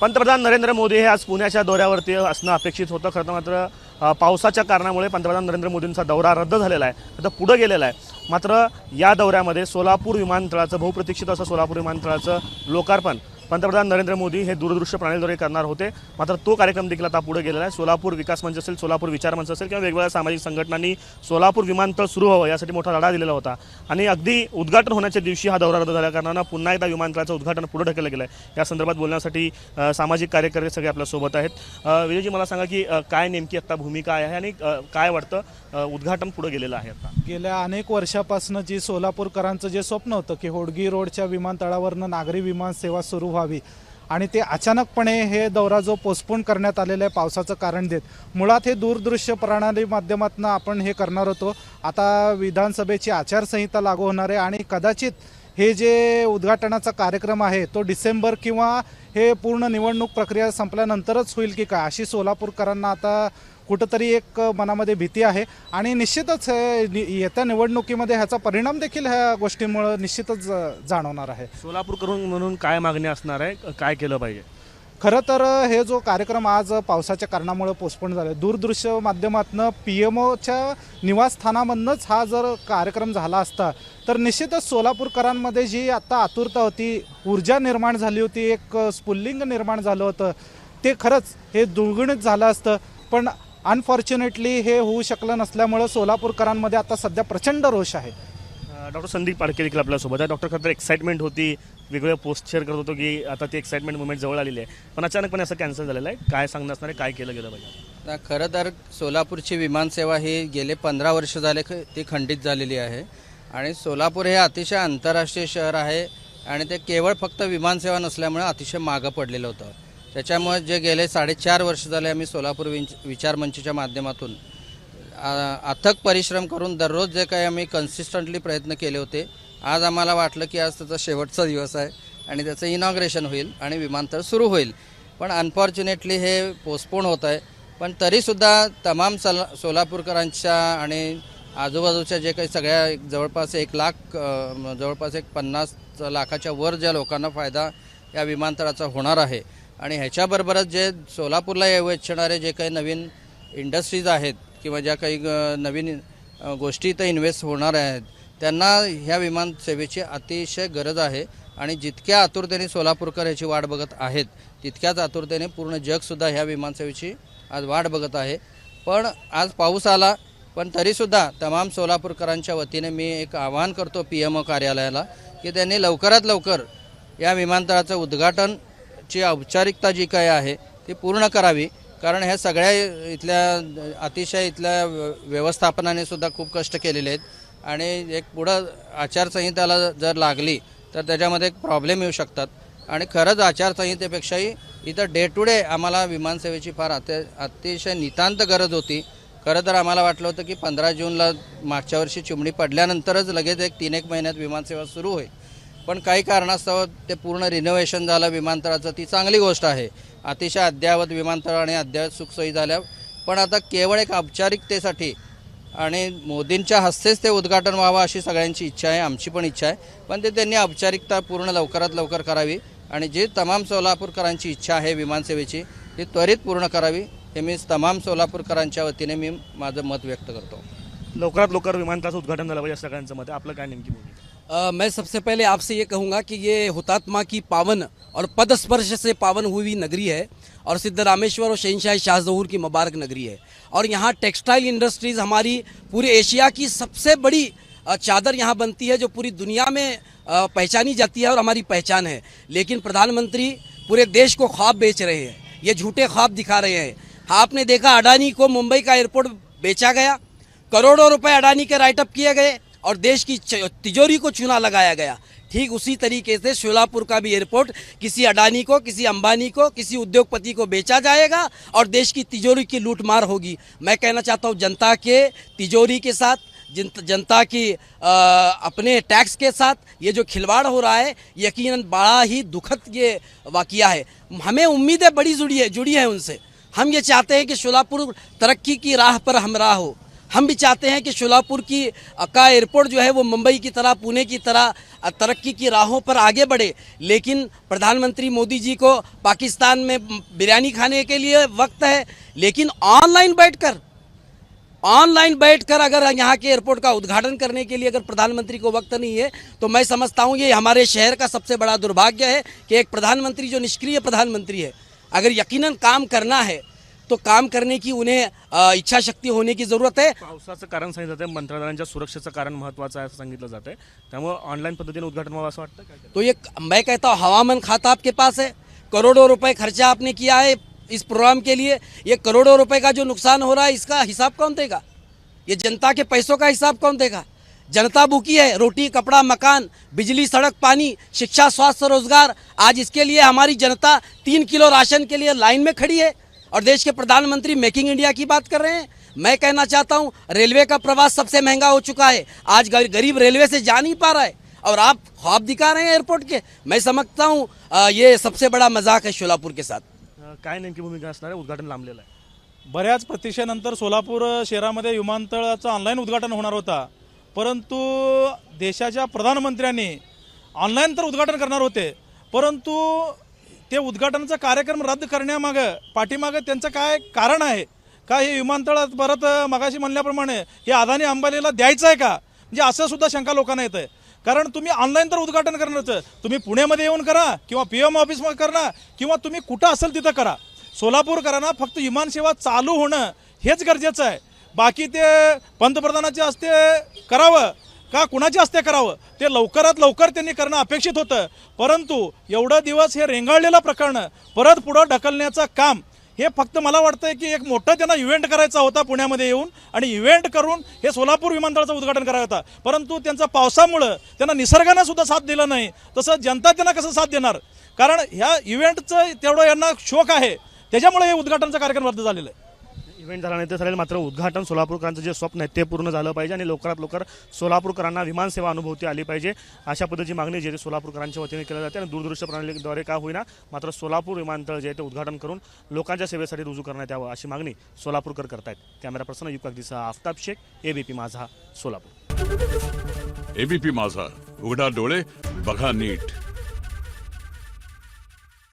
पंतप्रधान नरेंद्र मोदी हे आज पुण्याच्या दौऱ्यावरती असणं अपेक्षित होतं. खरं तर मात्र पावसाच्या कारणामुळे पंतप्रधान नरेंद्र मोदींचा दौरा रद्द झालेला आहे, आता पुढे गेलेला आहे. मात्र या दौऱ्यामध्ये सोलापूर विमानतळाचं बहुप्रतीक्षित असं सोलापूर विमानतळाचं लोकार्पण पंतप्रधान नरेंद्र मोदी हे दूरदृश्य प्रणालीद्वारे करणार होते. मात्र तो कार्यक्रम देखील आता पुढे गेलेला आहे. सोलापूर विकास मंच असेल, सोलापूर विचार मंच असेल किंवा वेगवेगळ्या सामाजिक संघटनांनी सोलापूर विमानतळ सुरू व्हावं यासाठी मोठा लढा दिलेला होता आणि अगदी उद्घाटन होण्याच्या दिवशी हा दौरा रद्द झाल्या कारणानं पुन्हा एकदा विमानतळाचं उद्घाटन पुढे ढकललं गेलं आहे. या संदर्भात बोलण्यासाठी सामाजिक कार्यकर्ते सगळे आपल्यासोबत आहेत. विजयजी, मला सांगा की काय नेमकी आता भूमिका आहे आणि काय वाटतं उद्घाटन पुढे गेलेलं आहे? आता गेल्या अनेक वर्षापासून जी सोलापूरकरांचं जे स्वप्न होतं की होडगी रोडच्या विमानतळावरनं नागरी विमान सेवा सुरू व्हावी आणि ते अचानकपणे हे दौरा जो पोस्टपोन करण्यात आलेला आहे पावसाचं कारण देत, मुळात हे दूरदृश्य प्रणाली माध्यमातून आपण हे करणार होतो. आता विधानसभेची आचारसंहिता लागू होणार आहे आणि कदाचित हे जे उद्घाटनाचा कार्यक्रम आहे तो डिसेंबर किंवा हे पूर्ण निवडणूक प्रक्रिया संपल्यानंतरच होईल की काय, अशी सोलापूरकरांना आता कुठंतरी एक मनामध्ये भीती आहे. आणि निश्चितच येत्या निवडणुकीमध्ये ह्याचा परिणाम देखील ह्या गोष्टींमुळे निश्चितच जाणवणार आहे. सोलापूरकरून म्हणून काय मागणी असणार आहे, काय केलं पाहिजे? खरं तर हे जो कार्यक्रम आज पावसाच्या कारणामुळे पोस्टपोन झाला, दूरदृश्य माध्यमातून PMOच्या निवासस्थानामधूनच हा जर कार्यक्रम झाला असता तर निश्चितच सोलापूरकरांमध्ये जी आता आतुरता होती, ऊर्जा निर्माण झाली होती, एक स्फुल्लिंग निर्माण झालं होतं, ते खरंच हे दुर्गुणित झालं असतं. पण अनफॉर्च्युनेटली हे होऊ शकलं नसल्यामुळं सोलापूरकरांमध्ये आता सध्या प्रचंड रोष आहे. डॉक्टर संदीप पाडके देखील आपल्यासोबत आहे. डॉक्टर, खरं तर एक्साइटमेंट होती, वेगवेगळे पोस्ट शेअर करत होतो की आता ती एक्साइटमेंट मुवमेंट जवळ आलेली आहे, पण अचानकपणे असं कॅन्सल झालेलं आहे. काय सांगणं असणार आहे, काय केलं गेलं पाहिजे? खरं तर सोलापूरची विमानसेवा ही गेले 15 वर्ष झाले ती खंडित झालेली आहे आणि सोलापूर हे अतिशय आंतरराष्ट्रीय शहर आहे आणि ते केवळ फक्त विमानसेवा नसल्यामुळे अतिशय मागं पडलेलं होतं. त्याच्यामुळे जे गेले 4.5 वर्ष झाले आम्ही सोलापूर विचार मंचच्या माध्यमातून अथक परिश्रम करून दररोज जे काही आम्ही कन्सिस्टंटली प्रयत्न केले होते, आज आम्हाला वाटलं की आज त्याचा शेवटचा दिवस आहे आणि त्याचं इनॉग्रेशन होईल आणि विमानतळ सुरू होईल. पण अनफॉर्च्युनेटली हे पोस्टपोन होत आहे. पण तरीसुद्धा तमाम सोलापूरकरांच्या आणि आजूबाजूच्या जे काही सगळ्या जवळपास 50 लाखाच्या वर ज्या लोकांना फायदा या विमानतळाचा होणार आहे आणि ह्याच्याबरोबरच जे सोलापूरला येऊ इच्छिणारे जे काही नवीन इंडस्ट्रीज आहेत किंवा ज्या काही नवीन गोष्टी इथं इन्व्हेस्ट होणार आहेत त्यांना ह्या विमानसेवेची अतिशय गरज आहे आणि जितक्या आतुरतेने सोलापूरकर ह्याची वाट बघत आहेत तितक्याच आतुरतेने पूर्ण जगसुद्धा ह्या विमानसेवेची आज वाट बघत आहे. पण आज पाऊस आला, पण तरीसुद्धा तमाम सोलापूरकरांच्या वतीने मी एक आवाहन करतो PMO कार्यालयाला की त्यांनी लवकरात लवकर या विमानतळाचं उद्घाटनची औपचारिकता जी काही आहे ती पूर्ण करावी. कारण ह्या सगळ्या इथल्या व्यवस्थापनाने सुद्धा खूप कष्ट केलेले आहेत आणि एक पुढं आचारसंहिताला जर लागली तर त्याच्यामध्ये एक प्रॉब्लेम येऊ शकतात आणि खरंच आचारसंहितेपेक्षाही इथं डे टू डे आम्हाला विमानसेवेची फार अतिशय नितांत गरज होती. खरं तर आम्हाला वाटलं होतं की 15 जूनला मागच्या वर्षी चिमणी पडल्यानंतरच लगेच 3-1 महिन्यात विमानसेवा सुरू होईल. पण काही कारणास्तव ते पूर्ण रिनोव्हेशन झालं विमानतळाचं, ती चांगली गोष्ट आहे. अतिशय अद्ययावत विमानतळ आणि अद्ययावत सुखसोयी झाल्या. पण आता केवळ एक औपचारिकतेसाठी आणि मोदींच्या हस्तेच ते उद्घाटन व्हावं अशी सगळ्यांची इच्छा आहे, आमची पण इच्छा आहे. पण ते त्यांनी औपचारिकता पूर्ण लवकरात लवकर करावी आणि जे तमाम सोलापूरकरांची इच्छा आहे विमानसेवेची ती त्वरित पूर्ण करावी, हे मी तमाम सोलापूरकरांच्या वतीने मी माझं मत व्यक्त करतो. लवकरात लवकर विमानतळाचं उद्घाटन झालं पाहिजे सगळ्यांचं मत. आपलं काय नेमकी भूमिका? मैं सबसे पहले आपसे ये कहूँगा कि ये हुतात्मा की पावन और पदस्पर्श से पावन हुई नगरी है और सिद्धरामेश्वर और शहंशाह शाहजहूर की मुबारक नगरी है और यहाँ टेक्सटाइल इंडस्ट्रीज़ हमारी पूरे एशिया की सबसे बड़ी चादर यहाँ बनती है जो पूरी दुनिया में पहचानी जाती है और हमारी पहचान है. लेकिन प्रधानमंत्री पूरे देश को ख्वाब बेच रहे हैं, ये झूठे ख्वाब दिखा रहे हैं. आपने देखा अडानी को मुंबई का एयरपोर्ट बेचा गया, करोड़ों रुपए अडानी के राइटअप किए गए और देश की तिजोरी को चूना लगाया गया. ठीक उसी तरीके से सोलापुर का भी एयरपोर्ट किसी अडानी को, किसी अंबानी को, किसी उद्योगपति को बेचा जाएगा और देश की तिजोरी की लूटमार होगी. मैं कहना चाहता हूँ जनता के तिजोरी के साथ, जनता की अपने टैक्स के साथ ये जो खिलवाड़ हो रहा है यकीनन बड़ा ही दुखद ये वाक़या है. हमें उम्मीदें बड़ी जुड़ी है उनसे. हम ये चाहते हैं कि सोलापुर तरक्की की राह पर हमराह हो, हम भी चाहते हैं कि शोलापुर का एयरपोर्ट जो है वो मुंबई की तरह, पुणे की तरह तरक्की की राहों पर आगे बढ़े। लेकिन प्रधानमंत्री मोदी जी को पाकिस्तान में बिरयानी खाने के लिए वक्त है, लेकिन ऑनलाइन बैठकर अगर यहाँ के एयरपोर्ट का उद्घाटन करने के लिए अगर प्रधानमंत्री को वक्त नहीं है, तो मैं समझता हूँ ये हमारे शहर का सबसे बड़ा दुर्भाग्य है कि एक प्रधानमंत्री जो निष्क्रिय प्रधानमंत्री है, अगर यकीनन काम करना है तो काम करने की उन्हें इच्छा शक्ती होने की ज़रूरत है। पावसाचं कारण सांगितलं जाते, मंत्रालयांच्या सुरक्षेचं कारण महत्त्वाचं आहे असं सांगितलं जाते, त्यामुळे ऑनलाईन पद्धतीने उद्घाटन व्हावं असं वाटतं काय? तो ये मैं कहता हूँ हवामान खाता आपके पास है, करोड़ों रुपए खर्चा आपने किया है इस प्रोग्राम के लिए, ये करोड़ों रुपए का जो नुकसान हो रहा है इसका हिसाब कौन देगा? ये जनता के पैसों का हिसाब कौन देगा? जनता भूखी है, रोटी कपड़ा मकान बिजली सड़क पानी शिक्षा स्वास्थ्य रोजगार, आज इसके लिए हमारी जनता 3 किलो राशन के लिए लाइन में खड़ी है और देश के प्रधानमंत्री मेकिंग इंडिया की बात कर रहे हैं। मैं कहना चाहता हूं रेलवे का प्रवास सबसे महंगा हो चुका है, आज गरीब रेलवे से जा नहीं पा रहा है और आप ख्वाब दिखा रहे हैं एयरपोर्ट के। मैं समझता हूं ये सबसे बड़ा मजाक है शोलापुर के साथ। काय नेमकी भूमिका असणार आहे? उद्घाटन लांबलेलं आहे. बऱ्याच प्रतीक्षेनंतर सोलापूर शहरामध्ये विमानतळाचं ऑनलाईन उद्घाटन होणार होता, परंतु देशाच्या प्रधानमंत्र्यांनी ऑनलाईन तर उद्घाटन करणार होते, परंतु ते उद्घाटनाचा कार्यक्रम रद्द करण्यामागं पाठीमागं त्यांचं काय कारण आहे का? हे विमानतळ परत मगाशी म्हणल्याप्रमाणे हे अदानी अंबानीला द्यायचं आहे का? म्हणजे असं सुद्धा शंका लोकांना येतं. कारण तुम्ही ऑनलाईन तर उद्घाटन करणारच, तुम्ही पुण्यामध्ये येऊन करा किंवा PM ऑफिसमध्ये करा किंवा तुम्ही कुठं असेल तिथं करा. सोलापूरकरांना फक्त विमानसेवा चालू होणं हेच गरजेचं आहे. बाकी ते पंतप्रधानाचे हस्ते करावं का कुणाचे हस्ते करावं ते लवकरात लवकर त्यांनी करणं अपेक्षित होतं, परंतु एवढं दिवस हे रेंगाळलेलं प्रकरण परत पुढं ढकलण्याचं काम हे फक्त मला वाटतंय की एक मोठं त्यांना इव्हेंट करायचा होता पुण्यामध्ये येऊन आणि इव्हेंट करून हे सोलापूर विमानतळाचं उद्घाटन करायचं होता, परंतु त्यांचा पावसामुळं त्यांना निसर्गानं सुद्धा साथ दिलं नाही. तसं जनता त्यांना कसं साथ देणार? कारण ह्या इव्हेंटचं तेवढं यांना शोक आहे, त्याच्यामुळे हे उद्घाटनाचा कार्यक्रम रद्द झालेला आहे. इव्हेंट झाला नाही तर चालेल, मात्र उद्घाटन सोलापूरकरांचं जे स्वप्न आहे ते पूर्ण झालं पाहिजे आणि लवकरात लवकर सोलापूरकरांना विमानसेवा अनुभवती आली पाहिजे, अशा पद्धतीची मागणी जी सोलापूरकरांच्या वतीने केली जाते. आणि दूरदृश्य प्रणालीद्वारे का होईना मात्र सोलापूर विमानतळ जे आहे ते उद्घाटन करून लोकांच्या सेवेसाठी रुजू करण्यात यावं अशी मागणी सोलापूरकर करतायत. कॅमेरा पर्सन युग कागदीसह आफताब शेख, ABP माझा, सोलापूर. ABP माझा, उघडा डोळे बघा नीट.